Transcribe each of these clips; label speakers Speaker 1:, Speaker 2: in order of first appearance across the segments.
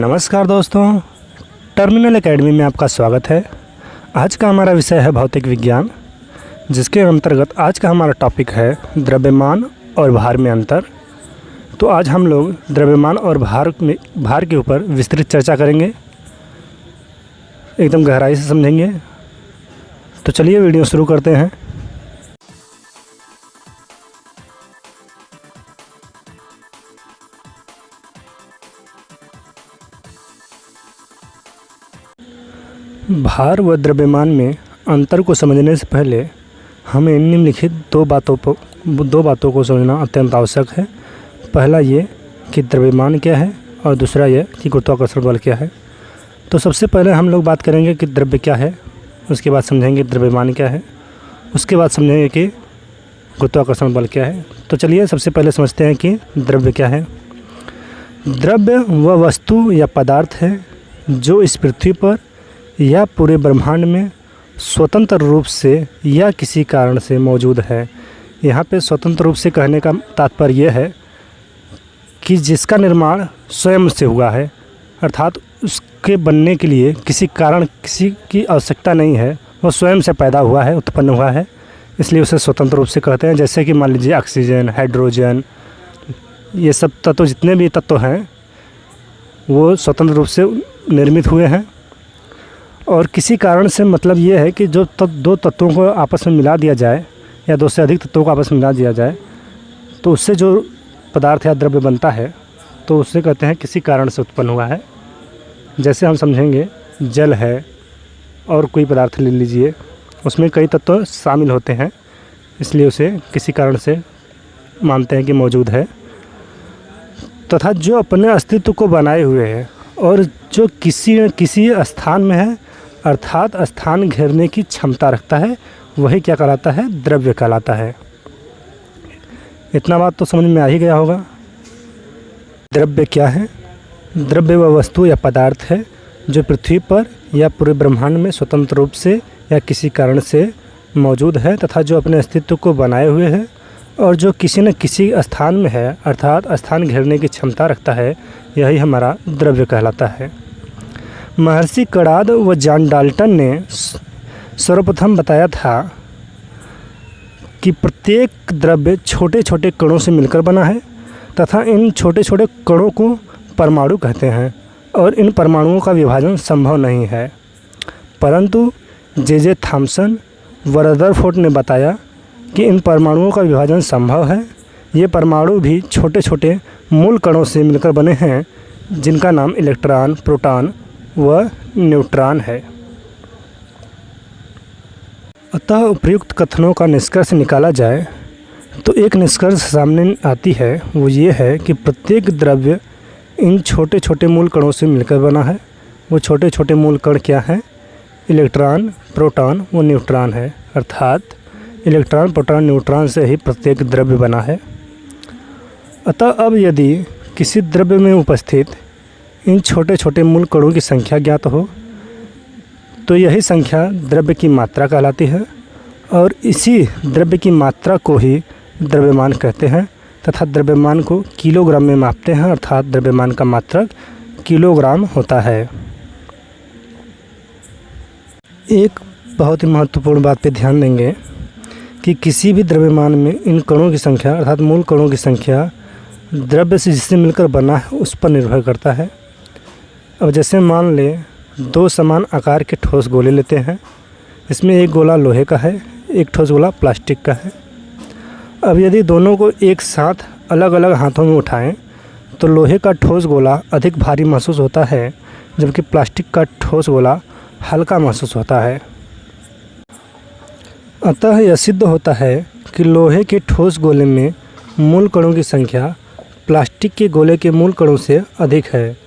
Speaker 1: नमस्कार दोस्तों, terminal academy में आपका स्वागत है। आज का हमारा विषय है भौतिक विज्ञान, जिसके अंतर्गत आज का हमारा टॉपिक है द्रव्यमान और भार में अंतर। तो आज हम लोग द्रव्यमान और भार के ऊपर विस्तृत चर्चा करेंगे, एकदम गहराई से समझेंगे। तो चलिए वीडियो शुरू करते हैं। भार व द्रव्यमान में अंतर को समझने से पहले हमें निम्नलिखित दो बातों को समझना अत्यंत आवश्यक है। पहला ये कि द्रव्यमान क्या है और दूसरा ये कि गुरुत्वाकर्षण बल क्या है। तो सबसे पहले हम लोग बात करेंगे कि द्रव्य क्या है, उसके बाद समझेंगे द्रव्यमान क्या है, उसके बाद समझेंगे कि गुरुत्वाकर्षण बल क्या है। तो चलिए सबसे पहले समझते हैं कि द्रव्य क्या है। द्रव्य वह वस्तु या पदार्थ है जो इस पृथ्वी पर या पूरे ब्रह्मांड में स्वतंत्र रूप से या किसी कारण से मौजूद है। यहाँ पे स्वतंत्र रूप से कहने का तात्पर्य यह है कि जिसका निर्माण स्वयं से हुआ है, अर्थात उसके बनने के लिए किसी की आवश्यकता नहीं है, वो स्वयं से पैदा हुआ है, उत्पन्न हुआ है, इसलिए उसे स्वतंत्र रूप से कहते हैं। जैसे कि मान लीजिए ऑक्सीजन, हाइड्रोजन, ये सब तत्व, जितने भी तत्व हैं वो स्वतंत्र रूप से निर्मित हुए हैं। और किसी कारण से मतलब ये है कि जो दो तत्वों को आपस में मिला दिया जाए या दो से अधिक तत्वों को आपस में मिला दिया जाए तो उससे जो पदार्थ या द्रव्य बनता है तो उससे कहते हैं किसी कारण से उत्पन्न हुआ है। जैसे हम समझेंगे जल है और कोई पदार्थ ले लीजिए, उसमें कई तत्व शामिल होते हैं, इसलिए उसे किसी कारण से मानते हैं कि मौजूद है। तथा जो अपने अस्तित्व को बनाए हुए है और जो किसी स्थान में है, अर्थात स्थान घेरने की क्षमता रखता है, वही क्या कहलाता है? द्रव्य कहलाता है। इतना बात तो समझ में आ ही गया होगा। द्रव्य क्या है? द्रव्य वह वस्तु या पदार्थ है जो पृथ्वी पर या पूरे ब्रह्मांड में स्वतंत्र रूप से या किसी कारण से मौजूद है तथा जो अपने अस्तित्व को बनाए हुए है और जो किसी न किसी स्थान में है, अर्थात स्थान घेरने की क्षमता रखता है, यही हमारा द्रव्य कहलाता है। महर्षि कणाद व जॉन डाल्टन ने सर्वप्रथम बताया था कि प्रत्येक द्रव्य छोटे छोटे कणों से मिलकर बना है तथा इन छोटे छोटे कणों को परमाणु कहते हैं और इन परमाणुओं का विभाजन संभव नहीं है। परंतु जे थॉमसन व रदरफोर्ड ने बताया कि इन परमाणुओं का विभाजन संभव है। ये परमाणु भी छोटे छोटे मूल कणों से मिलकर बने हैं जिनका नाम इलेक्ट्रॉन, प्रोटॉन व न्यूट्रॉन है। अतः उपयुक्त कथनों का निष्कर्ष निकाला जाए तो एक निष्कर्ष सामने आती है, वो ये है कि प्रत्येक द्रव्य इन छोटे छोटे मूल कणों से मिलकर बना है। वो छोटे छोटे मूल कण क्या हैं? इलेक्ट्रॉन, प्रोटॉन व न्यूट्रॉन है। अर्थात इलेक्ट्रॉन, प्रोटॉन, न्यूट्रॉन से ही प्रत्येक द्रव्य बना है। अतः अब यदि किसी द्रव्य में उपस्थित इन छोटे छोटे मूल कणों की संख्या ज्ञात हो तो यही संख्या द्रव्य की मात्रा कहलाती है और इसी द्रव्य की मात्रा को ही द्रव्यमान कहते हैं तथा द्रव्यमान को किलोग्राम में मापते हैं, अर्थात द्रव्यमान का मात्रक किलोग्राम होता है। एक बहुत ही महत्वपूर्ण बात पे ध्यान देंगे कि किसी भी द्रव्यमान में इन कणों की संख्या, अर्थात मूल कणों की संख्या द्रव्य से जिससे मिलकर बना है उस पर निर्भर करता है। अब जैसे मान ले दो समान आकार के ठोस गोले लेते हैं, इसमें एक गोला लोहे का है, एक ठोस गोला प्लास्टिक का है। अब यदि दोनों को एक साथ अलग अलग हाथों में उठाएं तो लोहे का ठोस गोला अधिक भारी महसूस होता है जबकि प्लास्टिक का ठोस गोला हल्का महसूस होता है। अतः यह सिद्ध होता है कि लोहे के ठोस गोले में मूल कणों की संख्या प्लास्टिक के गोले के मूल कणों से अधिक है।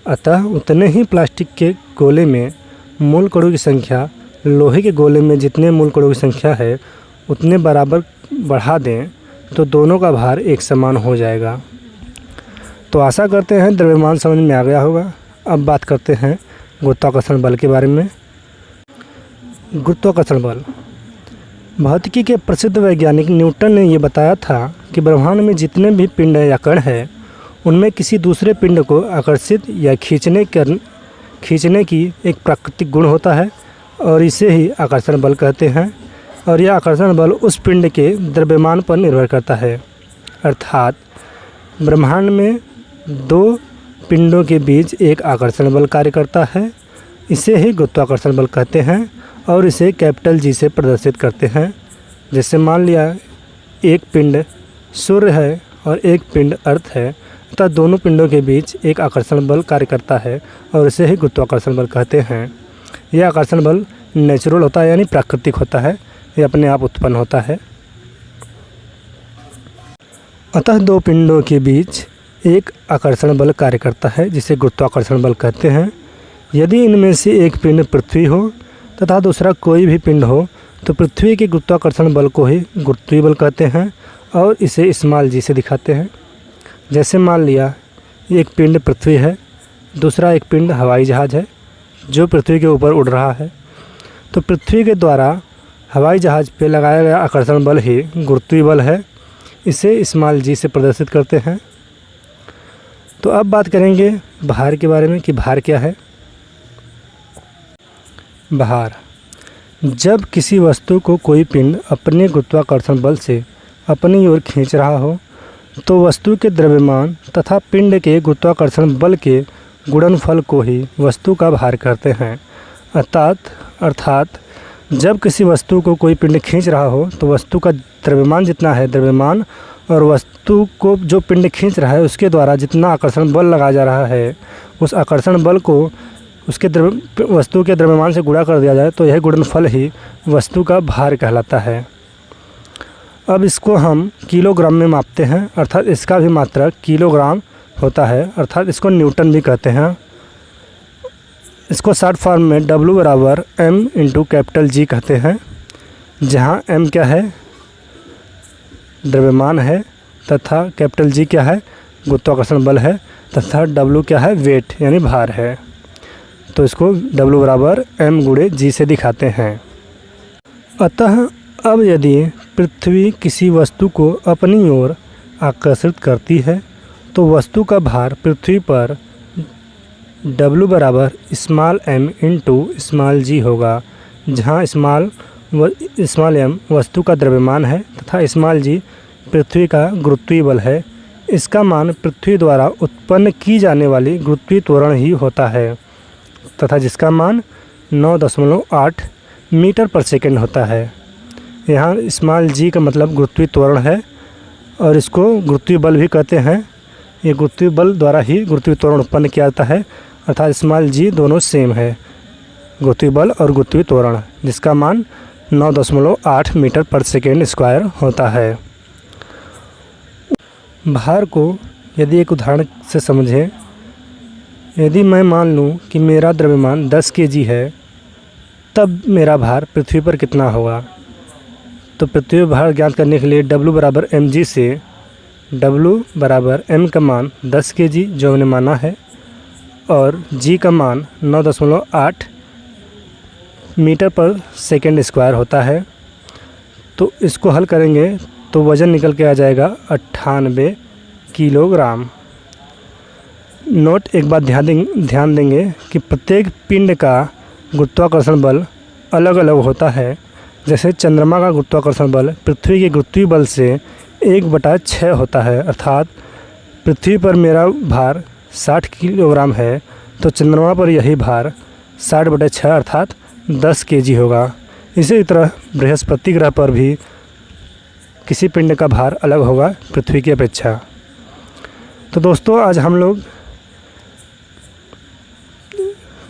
Speaker 1: अतः उतने ही प्लास्टिक के गोले में मूल कणों की संख्या लोहे के गोले में जितने मूल कणों की संख्या है उतने बराबर बढ़ा दें तो दोनों का भार एक समान हो जाएगा। तो आशा करते हैं द्रव्यमान समझ में आ गया होगा। अब बात करते हैं गुरुत्वाकर्षण बल के बारे में। गुरुत्वाकर्षण बल, भौतिकी के प्रसिद्ध वैज्ञानिक न्यूटन ने यह बताया था कि ब्रह्मांड में जितने भी पिंड या कण हैं उनमें किसी दूसरे पिंड को आकर्षित या खींचने की एक प्राकृतिक गुण होता है और इसे ही आकर्षण बल कहते हैं। और यह आकर्षण बल उस पिंड के द्रव्यमान पर निर्भर करता है। अर्थात ब्रह्मांड में दो पिंडों के बीच एक आकर्षण बल कार्य करता है, इसे ही गुरुत्वाकर्षण बल कहते हैं और इसे कैपिटल जी से प्रदर्शित करते हैं। जैसे मान लिया एक पिंड सूर्य है और एक पिंड अर्थ है, तथा दोनों पिंडों के बीच एक आकर्षण बल कार्य करता है और इसे ही गुरुत्वाकर्षण बल कहते हैं। यह आकर्षण बल नेचुरल होता है, यानी प्राकृतिक होता है, यह अपने आप उत्पन्न होता है। अतः दो पिंडों के बीच एक आकर्षण बल कार्य करता है जिसे गुरुत्वाकर्षण बल कहते हैं। यदि इनमें से एक पिंड पृथ्वी हो तथा दूसरा कोई भी पिंड हो तो पृथ्वी के गुरुत्वाकर्षण बल को ही गुरुत्वीय बल कहते हैं और इसे स्मॉल जी से दिखाते हैं। जैसे मान लिया एक पिंड पृथ्वी है, दूसरा एक पिंड हवाई जहाज़ है जो पृथ्वी के ऊपर उड़ रहा है, तो पृथ्वी के द्वारा हवाई जहाज़ पे लगाया गया आकर्षण बल ही गुरुत्वीय बल है, इसे स्मॉल जी से प्रदर्शित करते हैं। तो अब बात करेंगे भार के बारे में कि भार क्या है। भार, जब किसी वस्तु को कोई पिंड अपने गुरुत्वाकर्षण बल से अपनी ओर खींच रहा हो तो वस्तु के द्रव्यमान तथा पिंड के गुरुत्वाकर्षण बल के गुणनफल को ही वस्तु का भार कहते हैं। अर्थात जब किसी वस्तु को कोई पिंड खींच रहा हो तो वस्तु का द्रव्यमान जितना है, द्रव्यमान और वस्तु को जो पिंड खींच रहा है उसके द्वारा जितना आकर्षण बल लगाया जा रहा है, उस आकर्षण बल को उसके वस्तु के द्रव्यमान से गुणा कर दिया जाए तो यह गुणनफल ही वस्तु का भार कहलाता है। अब इसको हम किलोग्राम में मापते हैं, अर्थात इसका भी मात्रक किलोग्राम होता है, अर्थात इसको न्यूटन भी कहते हैं। इसको शॉर्ट फॉर्म में W बराबर M इंटू कैपिटल G कहते हैं, जहाँ M क्या है, द्रव्यमान है, तथा कैपिटल G क्या है, गुरुत्वाकर्षण बल है, तथा W क्या है, वेट यानी भार है। तो इसको W बराबर M गुणे G से दिखाते हैं। अतः अब यदि पृथ्वी किसी वस्तु को अपनी ओर आकर्षित करती है तो वस्तु का भार पृथ्वी पर W बराबर small m into small g होगा, जहाँ स्मॉल m वस्तु का द्रव्यमान है तथा स्मॉल g पृथ्वी का गुरुत्वीय बल है। इसका मान पृथ्वी द्वारा उत्पन्न की जाने वाली गुरुत्वीय त्वरण ही होता है तथा जिसका मान 9.8 मीटर पर सेकेंड होता है। यहाँ स्मॉल g का मतलब गुरुत्वीय त्वरण है और इसको गुरुत्वीय बल भी कहते हैं। ये गुरुत्वीय बल द्वारा ही गुरुत्वीय त्वरण उत्पन्न किया जाता है, अर्थात स्मॉल g दोनों सेम है, गुरुत्वीय बल और गुरुत्वीय त्वरण, जिसका मान 9.8 मीटर पर सेकेंड स्क्वायर होता है। भार को यदि एक उदाहरण से समझें, यदि मैं मान लूँ कि मेरा द्रव्यमान 10 kg है, तब मेरा भार पृथ्वी पर कितना होगा। तो पृथ्वी भार ज्ञात करने के लिए W बराबर mg से W बराबर m का मान 10 kg जो हमने माना है और g का मान 9.8 मीटर पर सेकेंड स्क्वायर होता है। तो इसको हल करेंगे तो वज़न निकल के आ जाएगा 98 किलोग्राम। नोट, एक बात ध्यान देंगे कि प्रत्येक पिंड का गुरुत्वाकर्षण बल अलग अलग होता है। जैसे चंद्रमा का गुरुत्वाकर्षण बल पृथ्वी के गुरुत्वीय बल से 1/6 होता है, अर्थात पृथ्वी पर मेरा भार 60 किलोग्राम है तो चंद्रमा पर यही भार 60/6 अर्थात 10 kg होगा। इसी तरह बृहस्पति ग्रह पर भी किसी पिंड का भार अलग होगा पृथ्वी की अपेक्षा। तो दोस्तों, आज हम लोग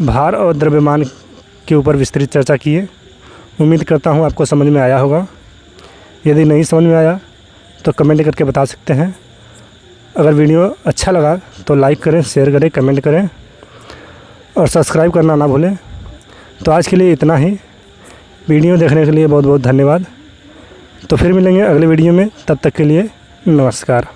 Speaker 1: भार और द्रव्यमान के ऊपर विस्तृत चर्चा किए। उम्मीद करता हूँ आपको समझ में आया होगा। यदि नहीं समझ में आया तो कमेंट करके बता सकते हैं। अगर वीडियो अच्छा लगा तो लाइक करें, शेयर करें, कमेंट करें और सब्सक्राइब करना ना भूलें। तो आज के लिए इतना ही। वीडियो देखने के लिए बहुत बहुत धन्यवाद। तो फिर मिलेंगे अगले वीडियो में, तब तक के लिए नमस्कार।